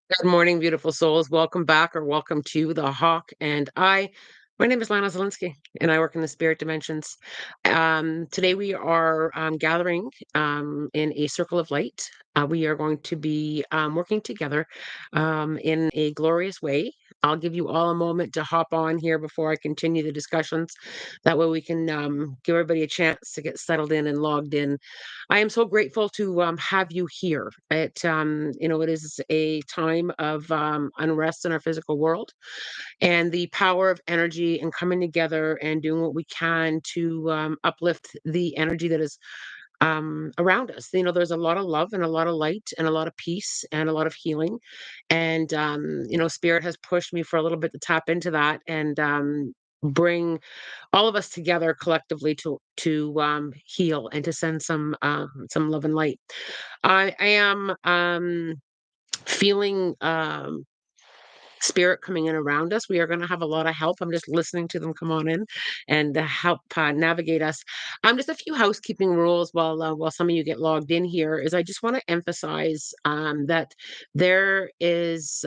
Good morning, beautiful souls. Welcome back or welcome to the Hawk and I. My name is Lana Zelinsky, and I work in the spirit dimensions. Today we are gathering in a circle of light. We are going to be working together in a glorious way. I'll give you all a moment to hop on here before I continue the discussions. That way we can give everybody a chance to get settled in and logged in. I am so grateful to have you here. It is a time of unrest in our physical world, and the power of energy and coming together and doing what we can to uplift the energy that is around us. There's a lot of love and a lot of light and a lot of peace and a lot of healing. And, Spirit has pushed me for a little bit to tap into that and bring all of us together collectively to heal and to send some love and light. I am feeling spirit coming in around us. We are going to have a lot of help. I'm just listening to them come on in and help navigate us. Just a few housekeeping rules while some of you get logged in here is I just want to emphasize that there is.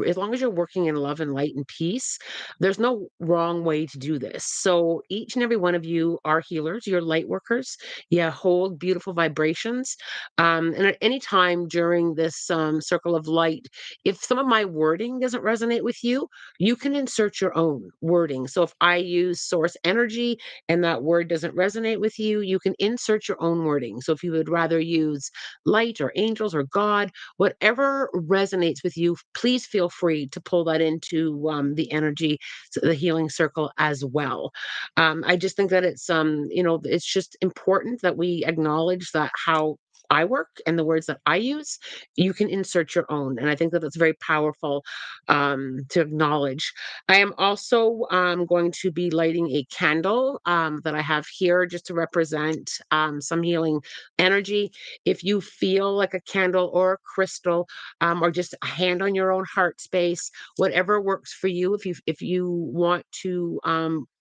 As long as you're working in love and light and peace, there's no wrong way to do this. So each and every one of you are healers, you're light workers, you hold beautiful vibrations. And at any time during this circle of light, if some of my wording doesn't resonate with you, you can insert your own wording. So if I use source energy and that word doesn't resonate with you, you can insert your own wording. So if you would rather use light or angels or God, whatever resonates with you, please feel free to pull that into the energy, the healing circle as well. I just think that it's just important that we acknowledge that how I work and the words that I use, you can insert your own. And I think that that's very powerful to acknowledge. I am also going to be lighting a candle that I have here just to represent some healing energy. If you feel like a candle or a crystal or just a hand on your own heart space, whatever works for you, if you want to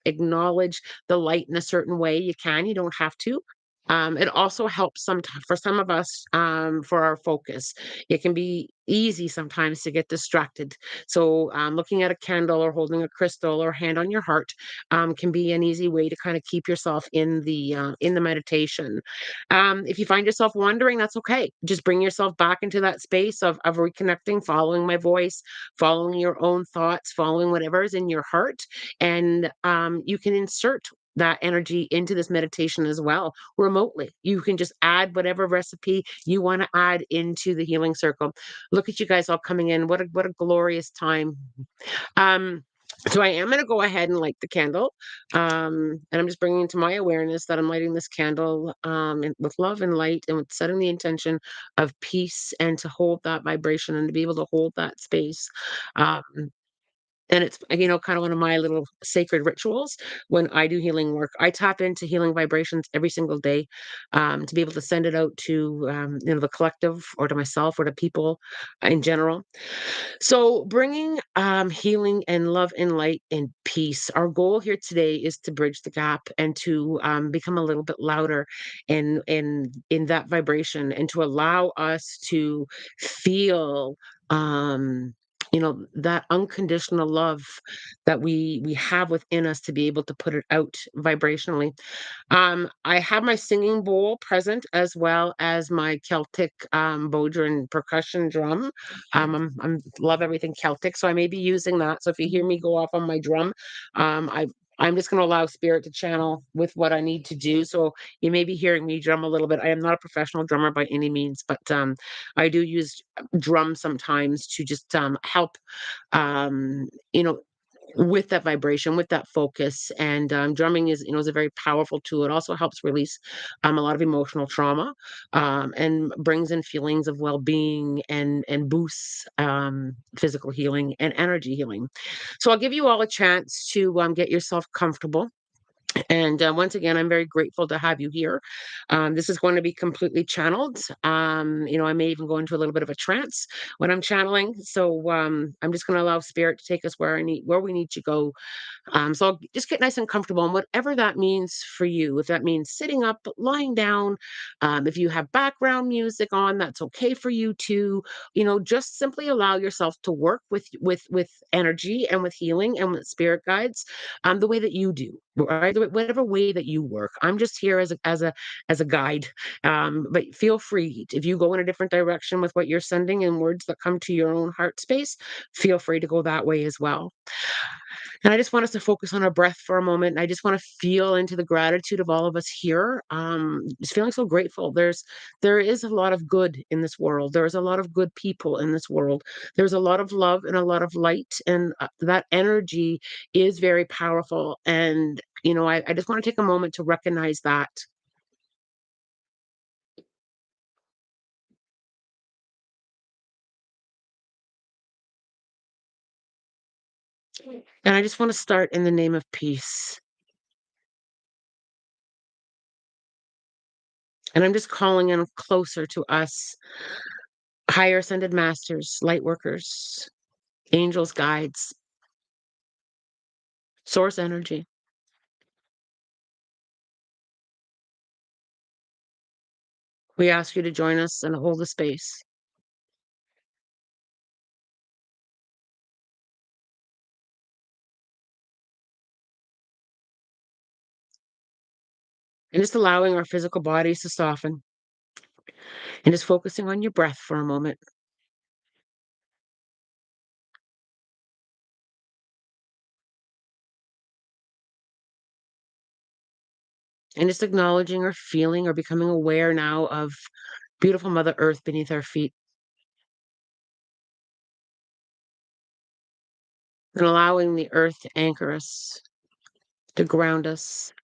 acknowledge the light in a certain way, you can. You don't have to. It also helps for some of us for our focus. It can be easy sometimes to get distracted. So, looking at a candle or holding a crystal or hand on your heart can be an easy way to kind of keep yourself in the meditation. If you find yourself wondering, that's okay. Just bring yourself back into that space of reconnecting, following my voice, following your own thoughts, following whatever is in your heart, and you can insert that energy into this meditation as well remotely. You can just add whatever recipe you want to add into the healing circle. Look at you guys all coming in. What a glorious time. Um, so I am going to go ahead and light the candle. And I'm just bringing to my awareness that I'm lighting this candle with love and light and with setting the intention of peace and to hold that vibration and to be able to hold that space. Um, and it's, kind of one of my little sacred rituals when I do healing work. I tap into healing vibrations every single day to be able to send it out to, the collective or to myself or to people in general. So, bringing healing and love and light and peace. Our goal here today is to bridge the gap and to become a little bit louder in that vibration and to allow us to feel that unconditional love that we have within us to be able to put it out vibrationally. I have my singing bowl present as well as my Celtic bodhran percussion drum. I'm love everything Celtic, so I may be using that. So if you hear me go off on my drum, I'm just going to allow spirit to channel with what I need to do. So you may be hearing me drum a little bit. I am not a professional drummer by any means, but I do use drums sometimes to just help, um, you know, with that vibration, with that focus. And drumming is a very powerful tool. It also helps release a lot of emotional trauma and brings in feelings of well-being and boosts physical healing and energy healing. So I'll give you all a chance to get yourself comfortable. And once again, I'm very grateful to have you here. This is going to be completely channeled. I may even go into a little bit of a trance when I'm channeling. So I'm just going to allow spirit to take us where we need to go. So just get nice and comfortable, and whatever that means for you. If that means sitting up, lying down, if you have background music on, that's okay for you too. Just simply allow yourself to work with energy and with healing and with spirit guides, the way that you do, right? Whatever way that you work. I'm just here as a guide. But feel free if you go in a different direction with what you're sending and words that come to your own heart space. Feel free to go that way as well. And I just want us to focus on our breath for a moment. I just want to feel into the gratitude of all of us here. Just feeling so grateful. There is a lot of good in this world. There is a lot of good people in this world. There's a lot of love and a lot of light, and that energy is very powerful. And I just want to take a moment to recognize that. And I just want to start in the name of peace. And I'm just calling in closer to us, higher ascended masters, light workers, angels, guides, source energy. We ask you to join us and hold the space. And just allowing our physical bodies to soften and just focusing on your breath for a moment and just acknowledging or feeling or becoming aware now of beautiful Mother Earth beneath our feet and allowing the earth to anchor us, to ground us.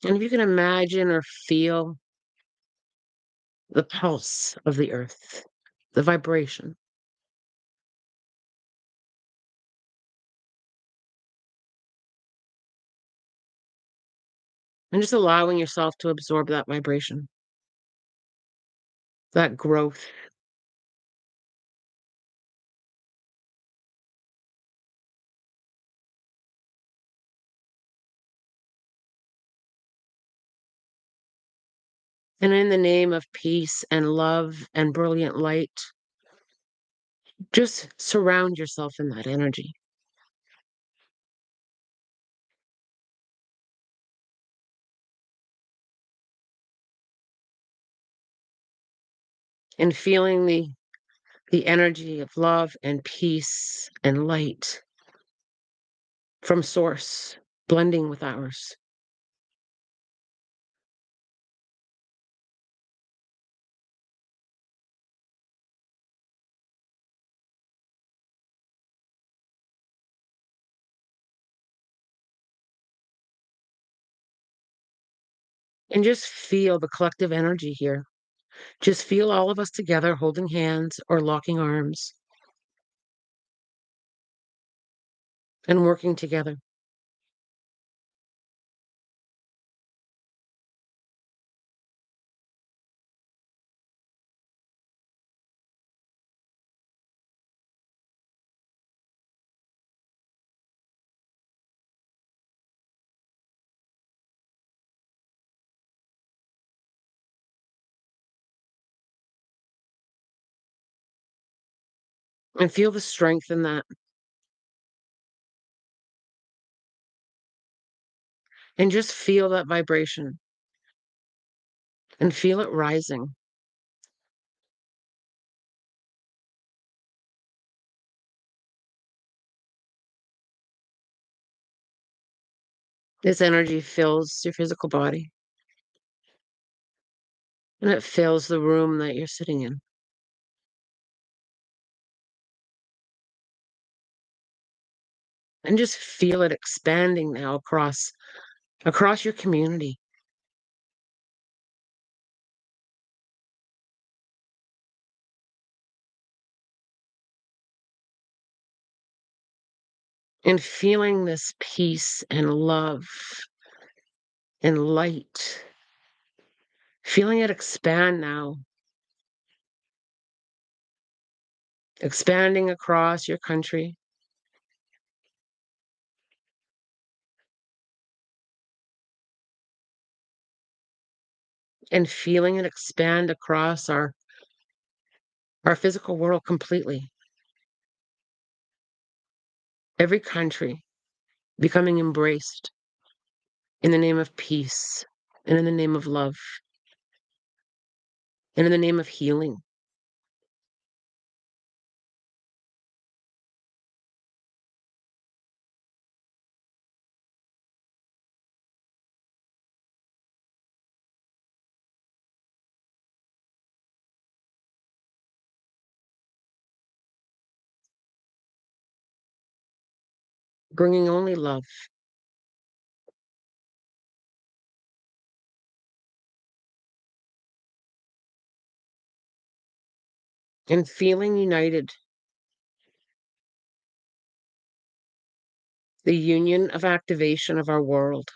And if you can imagine or feel the pulse of the earth, the vibration, and just allowing yourself to absorb that vibration, that growth, and in the name of peace and love and brilliant light, just surround yourself in that energy and feeling the energy of love and peace and light from source blending with ours. And just feel the collective energy here. Just feel all of us together holding hands or locking arms and working together. And feel the strength in that. And just feel that vibration and feel it rising. This energy fills your physical body and it fills the room that you're sitting in. And just feel it expanding now across your community. and feeling this peace and love and light, feeling it expand now, expanding across your country, and feeling it expand across our physical world completely. Every country becoming embraced in the name of peace and in the name of love and in the name of healing. Bringing only love and feeling united, the union of activation of our world,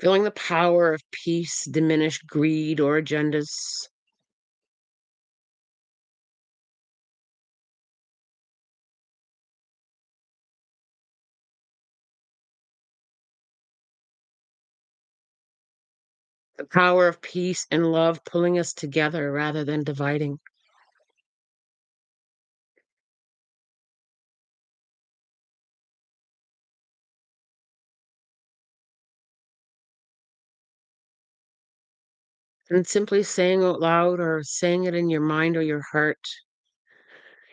feeling the power of peace diminish greed or agendas, the power of peace and love pulling us together rather than dividing, and simply saying out loud or saying it in your mind or your heart,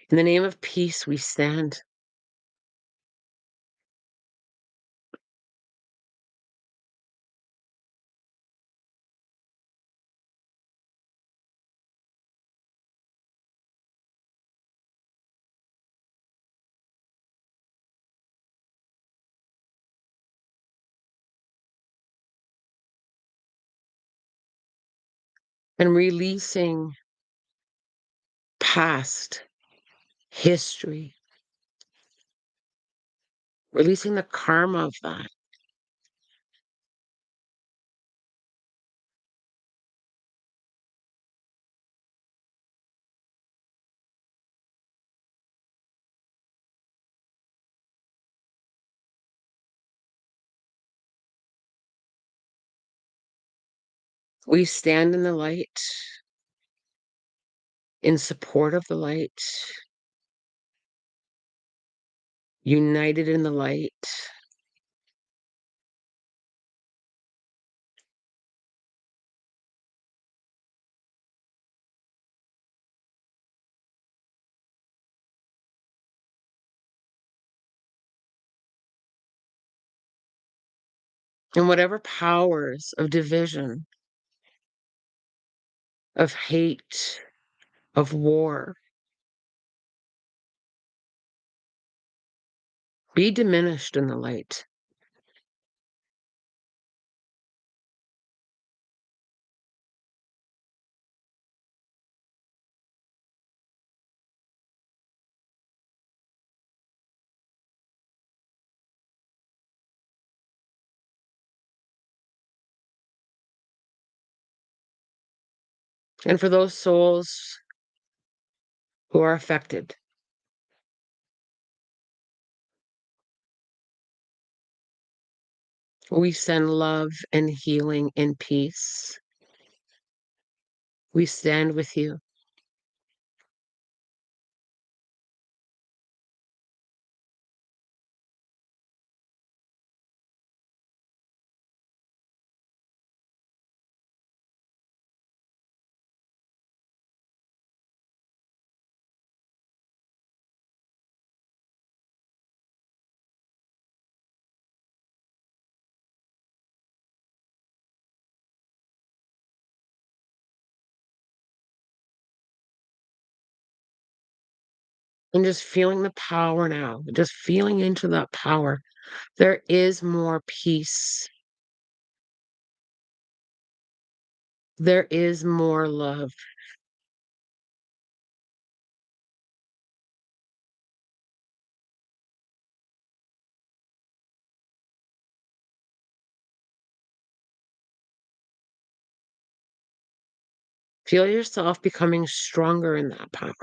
in the name of peace, we stand. And releasing past history, releasing the karma of that. We stand in the light, in support of the light, united in the light. And whatever powers of division, of hate, of war, be diminished in the light. And for those souls who are affected, we send love and healing and peace. We stand with you. And just feeling the power now, just feeling into that power. There is more peace There is more love. Feel yourself becoming stronger in that power.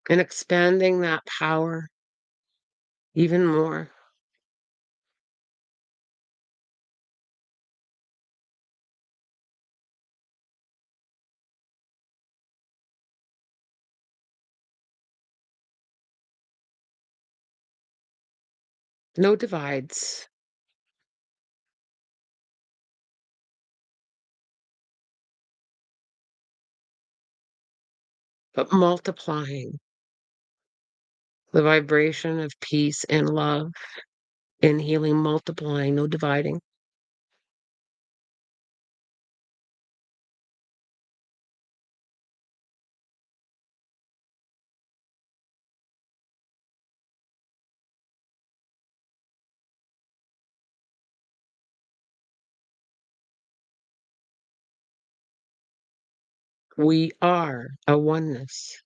And expanding that power even more. No divides, but multiplying the vibration of peace and love and healing, multiplying, no dividing. We are a oneness.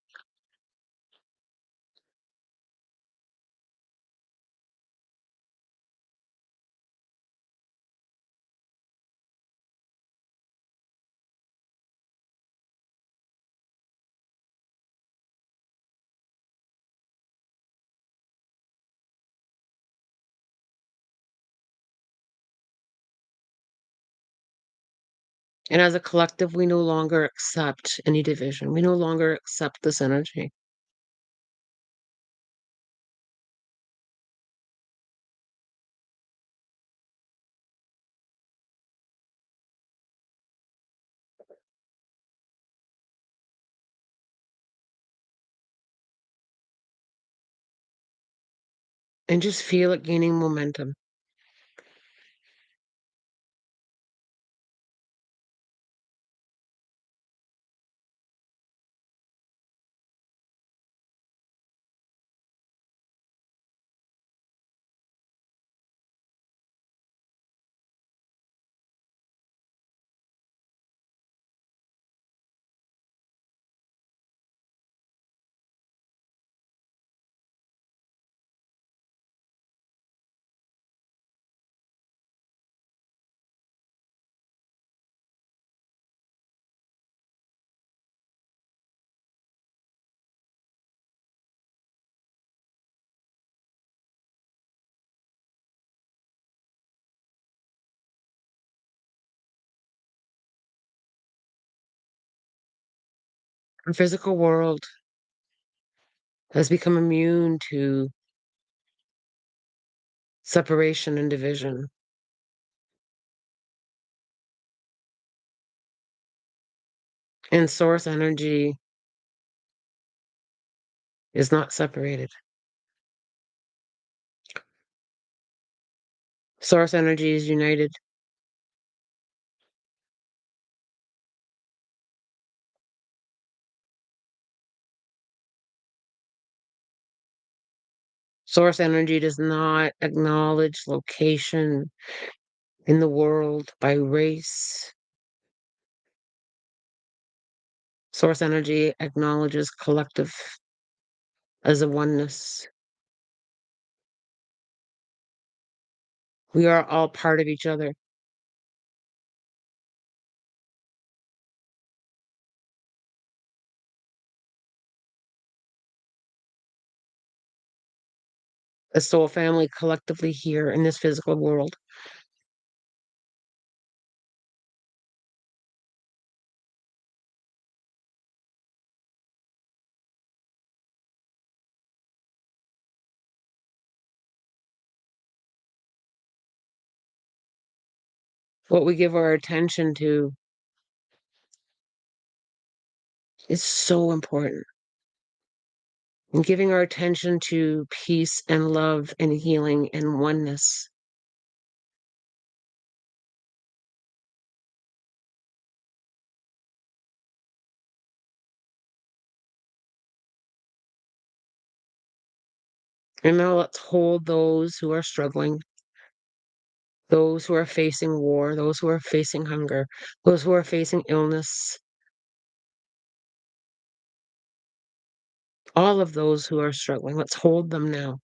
And as a collective, we no longer accept any division. We no longer accept this energy. And just feel it gaining momentum. Our physical world has become immune to separation and division. And source energy is not separated. Source energy is united. Source energy does not acknowledge location in the world by race. Source energy acknowledges collective as a oneness. We are all part of each other. A soul family collectively here in this physical world. What we give our attention to is so important. And giving our attention to peace and love and healing and oneness. And now let's hold those who are struggling, those who are facing war, those who are facing hunger, those who are facing illness, all of those who are struggling. Let's hold them now.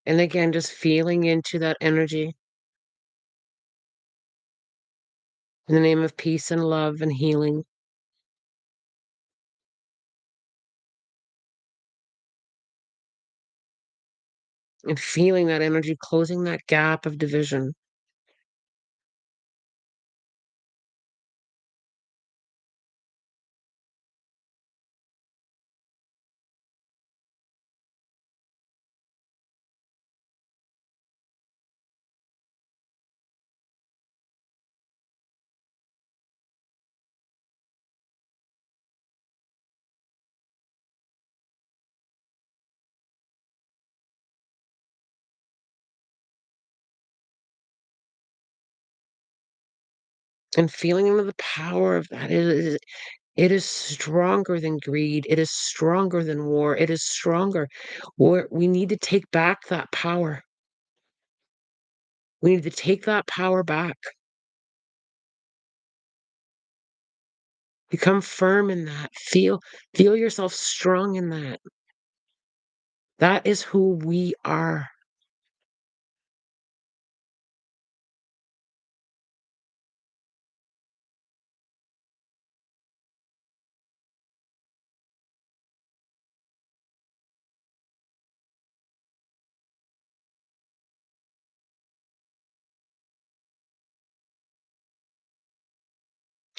And again, just feeling into that energy in the name of peace and love and healing, and feeling that energy closing that gap of division. And feeling into the power of that. It is stronger than greed. It is stronger than war. It is stronger. We need to take back that power. We need to take that power back. Become firm in that. Feel yourself strong in that. That is who we are.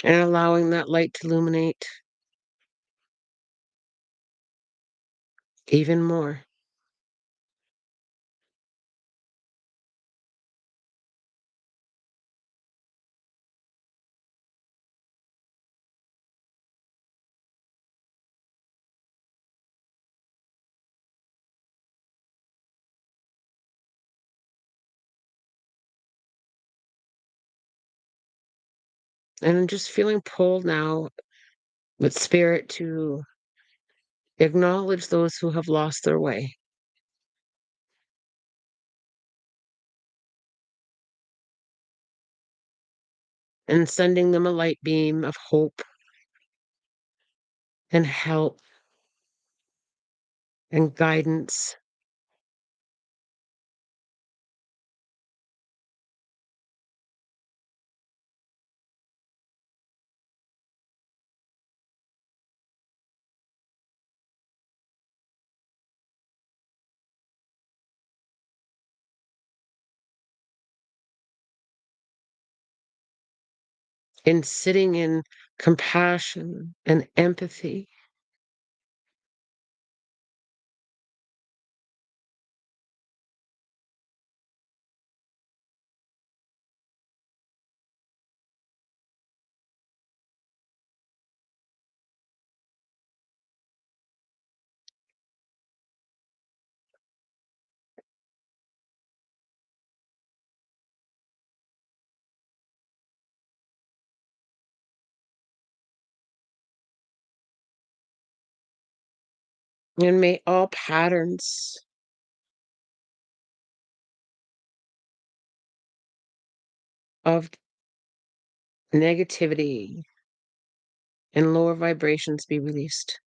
And allowing that light to illuminate even more. And I'm just feeling pulled now with spirit to acknowledge those who have lost their way and sending them a light beam of hope and help and guidance. in sitting in compassion and empathy. And may all patterns of negativity and lower vibrations be released.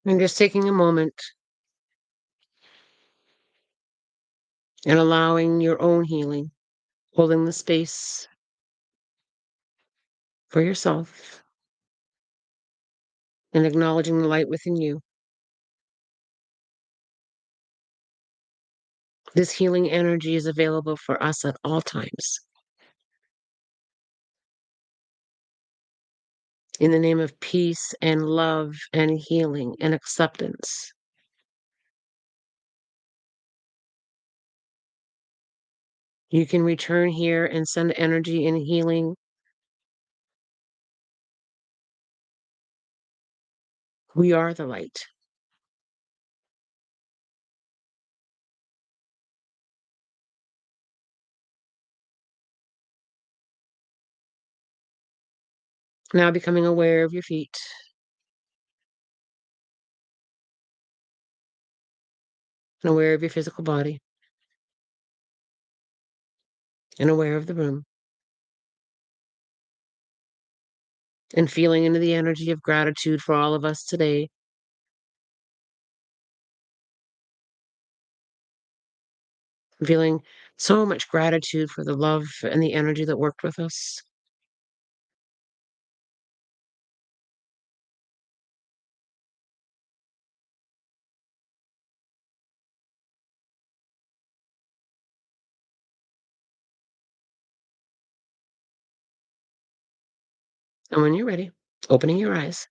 And just taking a moment and allowing your own healing, holding the space for yourself and acknowledging the light within you. This healing energy is available for us at all times. In the name of peace and love and healing and acceptance. You can return here and send energy and healing. We are the light. Now becoming aware of your feet and aware of your physical body and aware of the room and feeling into the energy of gratitude for all of us today. Feeling so much gratitude for the love and the energy that worked with us. And when you're ready, opening your eyes.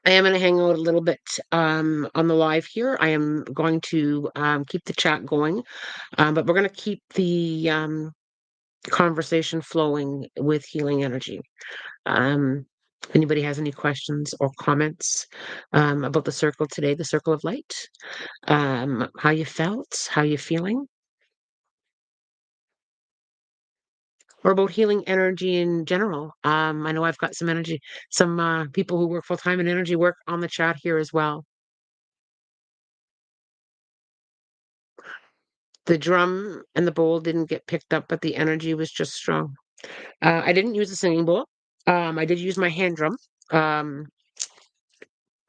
I am gonna hang out a little bit, on the live here. I am going to, keep the chat going, but we're gonna keep the, conversation flowing with healing energy. If anybody has any questions or comments, about the circle today, the circle of light, how you felt, how you feeling, or about healing energy in general. I know I've got some, people who work full-time in energy work on the chat here as well. The drum and the bowl didn't get picked up, but the energy was just strong. I didn't use a singing bowl. I did use my hand drum. Um,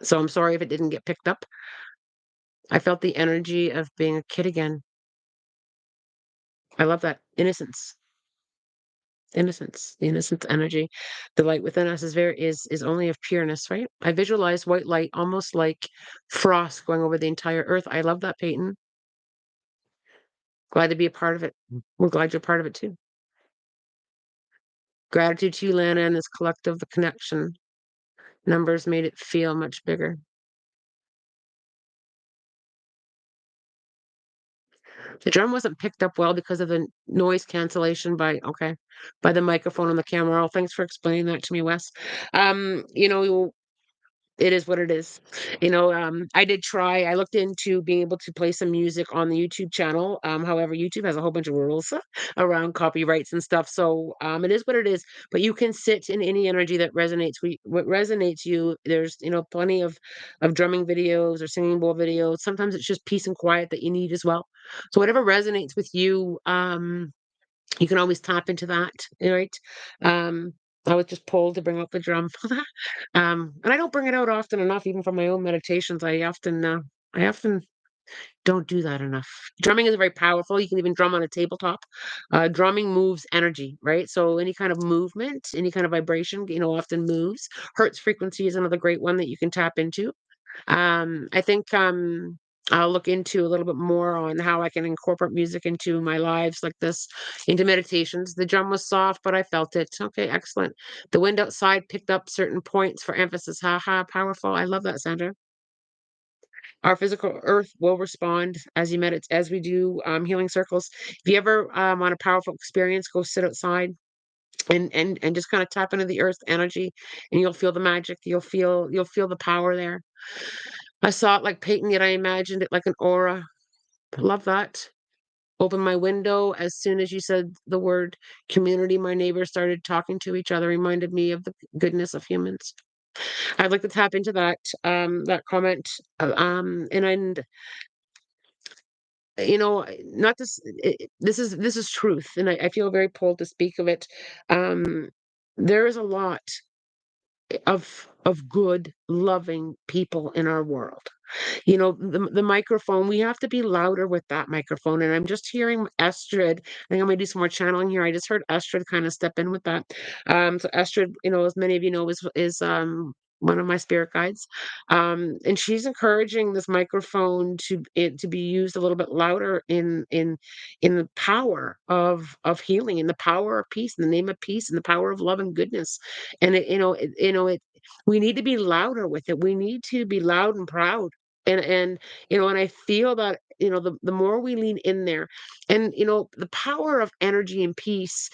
so I'm sorry if it didn't get picked up. I felt the energy of being a kid again. I love that innocence, innocence, the innocence energy. The light within us is only of pureness, right? I visualize white light almost like frost going over the entire earth. I love that, Peyton. Glad to be a part of it. We're glad you're part of it too. Gratitude to you, Lana, and this collective, the connection. Numbers made it feel much bigger. The drum wasn't picked up well because of the noise cancellation by the microphone on the camera. Oh, thanks for explaining that to me, Wes. You know, it is what it is. I did try. I looked into being able to play some music on the YouTube channel. However, YouTube has a whole bunch of rules around copyrights and stuff. So it is what it is. But you can sit in any energy that resonates. What resonates you. There's plenty of drumming videos or singing bowl videos. Sometimes it's just peace and quiet that you need as well. So whatever resonates with you, you can always tap into that, right? Um, I was just pulled to bring out the drum. And I don't bring it out often enough, even for my own meditations. I often don't do that enough. Drumming is very powerful. You can even drum on a tabletop. Drumming moves energy, right? So any kind of movement, any kind of vibration, often moves. Hertz frequency is another great one that you can tap into. I think I'll look into a little bit more on how I can incorporate music into my lives like this, into meditations. The drum was soft, but I felt it. Okay, excellent. The wind outside picked up certain points for emphasis. Ha ha, powerful. I love that, Sandra. Our physical earth will respond as you meditate, as we do healing circles. If you ever want a powerful experience, go sit outside and just kind of tap into the earth energy, and you'll feel the magic. You'll feel the power there. I saw it like Peyton, yet I imagined it like an aura. Love that. Open my window. As soon as you said the word community, my neighbors started talking to each other, reminded me of the goodness of humans. I'd like to tap into that comment. And not this, this is truth. And I feel very pulled to speak of it. Um, there is a lot of good, loving people in our world. The microphone, we have to be louder with that microphone. And I'm just hearing Estrid. I think I'm gonna do some more channeling here. I just heard Estrid kind of step in with that. So Estrid, as many of you know, is one of my spirit guides. And she's encouraging this microphone to be used a little bit louder in the power of healing, in the power of peace, in the name of peace, and the power of love and goodness. And we need to be louder with it. We need to be loud and proud. And I feel that, the more we lean in there, and the power of energy and peace,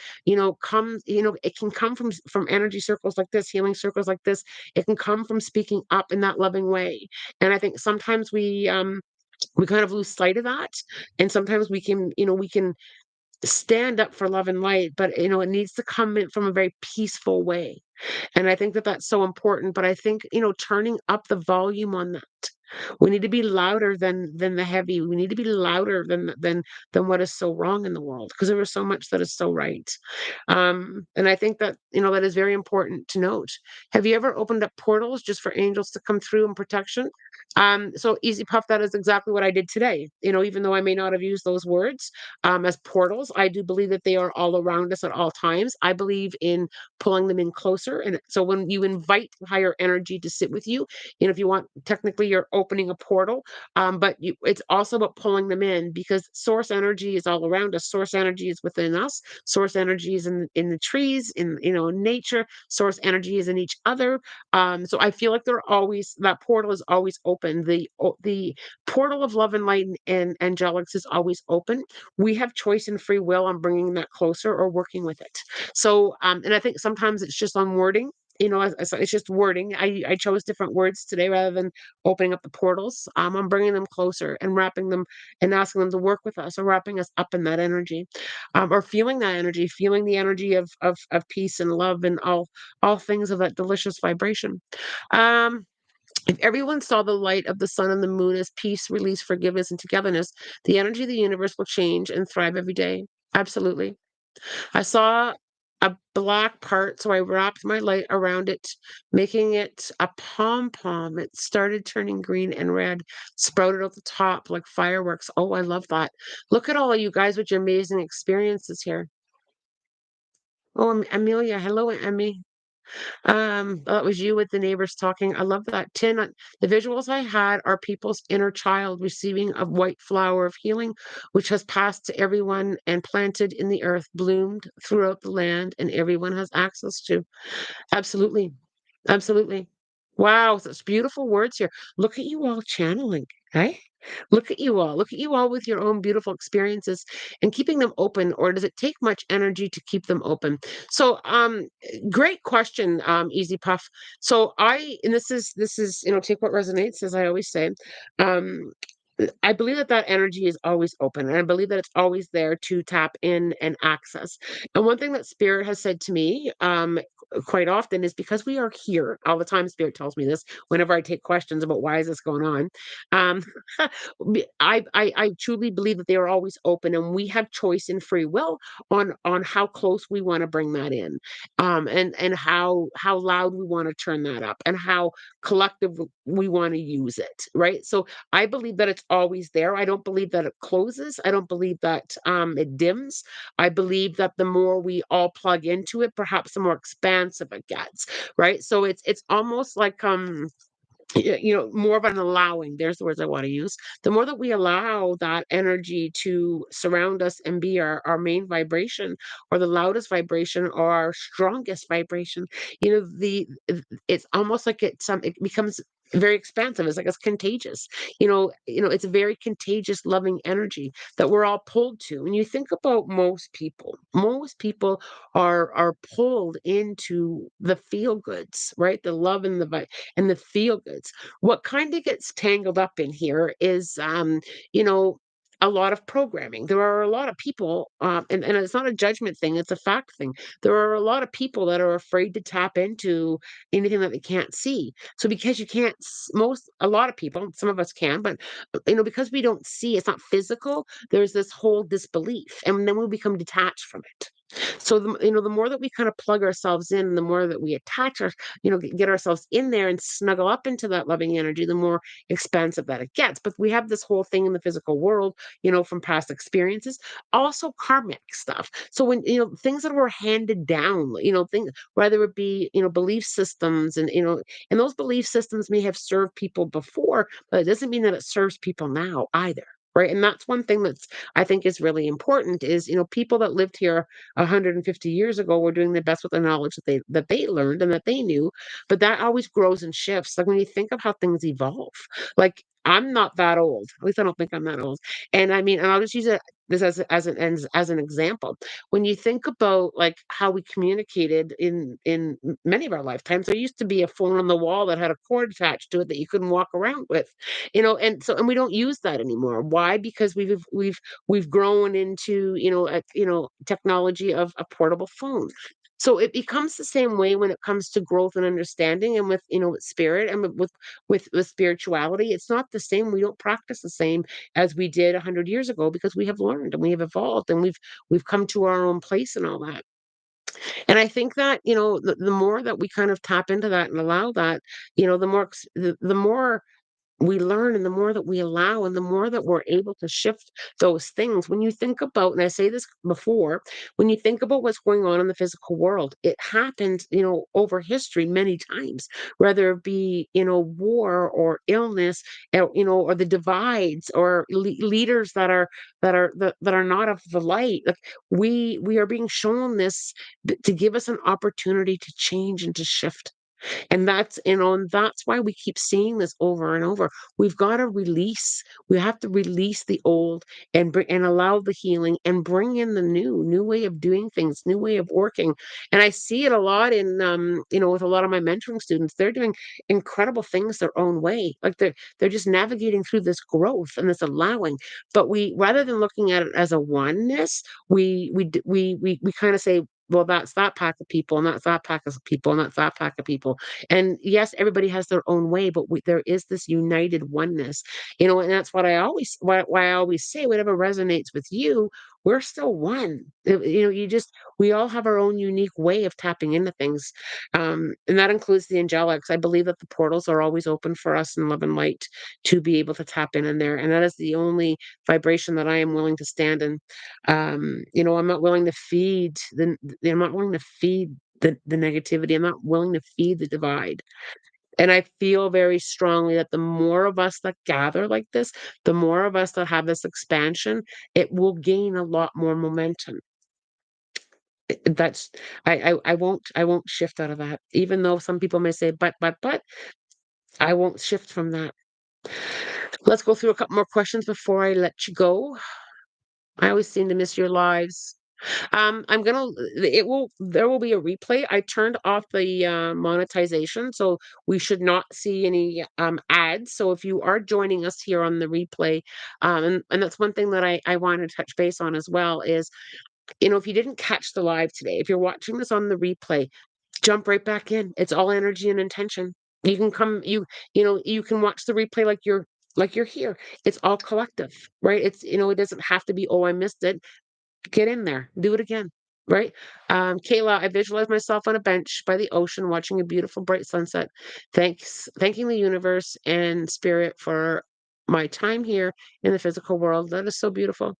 comes, it can come from energy circles like this, healing circles like this. It can come from speaking up in that loving way. And I think sometimes we kind of lose sight of that. And sometimes we can stand up for love and light, but it needs to come in from a very peaceful way. And I think that that's so important, but I think, turning up the volume on that. We need to be louder than the heavy. We need to be louder than what is so wrong in the world, because there is so much that is so right. And I think that, that is very important to note. Have you ever opened up portals just for angels to come through and protection? So Easy Puff, that is exactly what I did today. Even though I may not have used those words as portals, I do believe that they are all around us at all times. I believe in pulling them in closer. And so when you invite higher energy to sit with you, if you want, technically you're opening a portal, but it's also about pulling them in because source energy is all around us. Source energy is within us. Source energy is in the trees, in nature. Source energy is in each other. So I feel like that portal is always open. The portal of love and light and angelics is always open. We have choice and free will on bringing that closer or working with it. So, and I think sometimes it's just on wording. It's just wording. I chose different words today rather than opening up the portals. I'm bringing them closer and wrapping them and asking them to work with us or wrapping us up in that energy, or feeling that energy, feeling the energy of peace and love and all things of that delicious vibration. Um, if everyone saw the light of the sun and the moon as peace, release, forgiveness, and togetherness, the energy of the universe will change and thrive every day. Absolutely. I saw a black part, so I wrapped my light around it, making it a pom pom. It started turning green and red, sprouted at the top like fireworks. Oh, I love that. Look at all of you guys with your amazing experiences here. Oh, Amelia. Hello, Emmy. That was you with the neighbors talking. I love that. The visuals I had are people's inner child receiving a white flower of healing, which has passed to everyone and planted in the earth, bloomed throughout the land, and everyone has access to. Absolutely. Absolutely. Wow, such beautiful words here. Look at you all channeling, right? Look at you all. Look at you all with your own beautiful experiences and keeping them open, or does it take much energy to keep them open? So, great question, Easy Puff. So and this is, take what resonates, as I always say. Um, I believe that energy is always open, and I believe that it's always there to tap in and access. And one thing that Spirit has said to me, quite often, is because we are here all the time. Spirit tells me this whenever I take questions about why is this going on. Um, I truly believe that they are always open, and we have choice and free will on how close we want to bring that in, and how loud we want to turn that up, and how collective we want to use it. Right. So I believe that it's always there. I don't believe that it closes. I don't believe that it dims. I believe that the more we all plug into it, perhaps the more expansive it gets. Right. So it's almost like more of an allowing. There's the words I want to use. The more that we allow that energy to surround us and be our main vibration, or the loudest vibration, or our strongest vibration, it's almost like it becomes very expansive. It's like it's contagious. It's a very contagious, loving energy that we're all pulled to. And you think about most people are pulled into the feel goods, right? The love and and the feel goods. What kind of gets tangled up in here is, you know, a lot of programming. There are a lot of people, and it's not a judgment thing, it's a fact thing. There are a lot of people that are afraid to tap into anything that they can't see. So because you can't, a lot of people, some of us can, but because we don't see, it's not physical, there's this whole disbelief, and then we become detached from it. So the more that we kind of plug ourselves in, the more that we get ourselves in there and snuggle up into that loving energy, the more expansive that it gets. But we have this whole thing in the physical world, from past experiences, also karmic stuff. So when things that were handed down, things, whether it be belief systems, and those belief systems may have served people before, but it doesn't mean that it serves people now either. Right. And that's one thing that's I think is really important is, people that lived here 150 years ago were doing the best with the knowledge that they learned and that they knew, but that always grows and shifts. Like when you think of how things evolve, like I'm not that old. At least I don't think I'm that old. And I mean, and I'll just use this as an example. When you think about like how we communicated in many of our lifetimes, there used to be a phone on the wall that had a cord attached to it that you couldn't walk around with, and we don't use that anymore. Why? Because we've grown into technology of a portable phone. So it becomes the same way when it comes to growth and understanding, and with spirit, and with spirituality. It's not the same. We don't practice the same as we did 100 years ago, because we have learned and we have evolved, and we've come to our own place and all that. And I think that the more that we kind of tap into that and allow that, the more we learn and the more that we allow and the more that we're able to shift those things. When you think about, and I say this before, when you think about what's going on in the physical world, it happens, over history many times, whether it be, war or illness, or the divides or leaders that are not of the light. Like we are being shown this to give us an opportunity to change and to shift. And that's why we keep seeing this over and over. We've got to release. We have to release the old and bring and allow the healing and bring in the new way of doing things, new way of working. And I see it a lot with a lot of my mentoring students. They're doing incredible things their own way. Like they're just navigating through this growth and this allowing. But we, rather than looking at it as a oneness, we kind of say, well, that's that pack of people, and that's that pack of people, and that's that pack of people. And yes, everybody has their own way, but there is this united oneness, and that's why I always say, whatever resonates with you, we're still one. We all have our own unique way of tapping into things, and that includes the angelics. I believe that the portals are always open for us in love and light to be able to tap in there, and that is the only vibration that I am willing to stand in. I'm not willing to feed I'm not willing to feed the negativity. I'm not willing to feed the divide. And I feel very strongly that the more of us that gather like this, the more of us that have this expansion, it will gain a lot more momentum. That's I won't shift out of that. Even though some people may say, but, I won't shift from that. Let's go through a couple more questions before I let you go. I always seem to miss your lives. I'm gonna there will be a replay. I turned off the monetization, so we should not see any ads. So if you are joining us here on the replay, and that's one thing that I want to touch base on as well is, if you didn't catch the live today, if you're watching this on the replay, jump right back in. It's all energy and intention. You can come, you can watch the replay like you're here. It's all collective, right? It doesn't have to be, oh, I missed it. Get in there, do it again, right? Kayla, I visualize myself on a bench by the ocean watching a beautiful bright sunset. Thanking the universe and spirit for my time here in the physical world. That is so beautiful.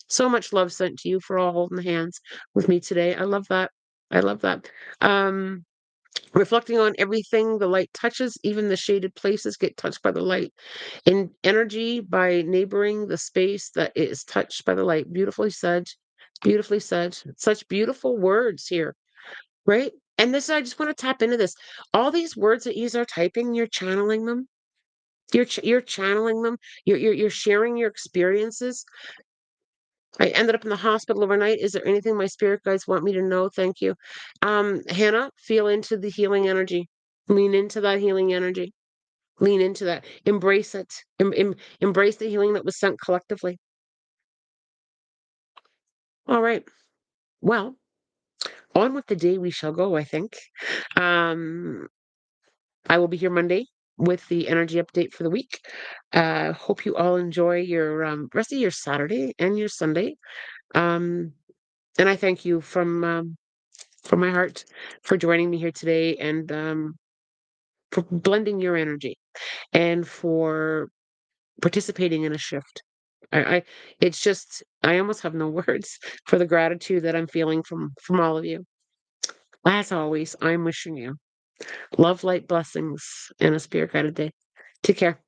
So much love sent to you for all holding hands with me today. I love that. I love that. Um, Reflecting on everything the light touches, even the shaded places get touched by the light. In energy by neighboring the space that is touched by the light. Beautifully said. Beautifully said. Such beautiful words here, right? And this, I just want to tap into this. All these words that you are typing, you're channeling them. You're channeling them. You're sharing your experiences. I ended up in the hospital overnight. Is there anything my spirit guides want me to know? Thank you. Hannah, feel into the healing energy. Lean into that healing energy. Lean into that. Embrace it. Embrace the healing that was sent collectively. All right. Well, on with the day we shall go, I think. Um, I will be here Monday with the energy update for the week. Hope you all enjoy your rest of your Saturday and your Sunday. Um, and I thank you from my heart for joining me here today and for blending your energy and for participating in a shift. I it's just I almost have no words for the gratitude that I'm feeling from all of you. As always, I'm wishing you love, light, blessings, and a spirit guided day. Take care.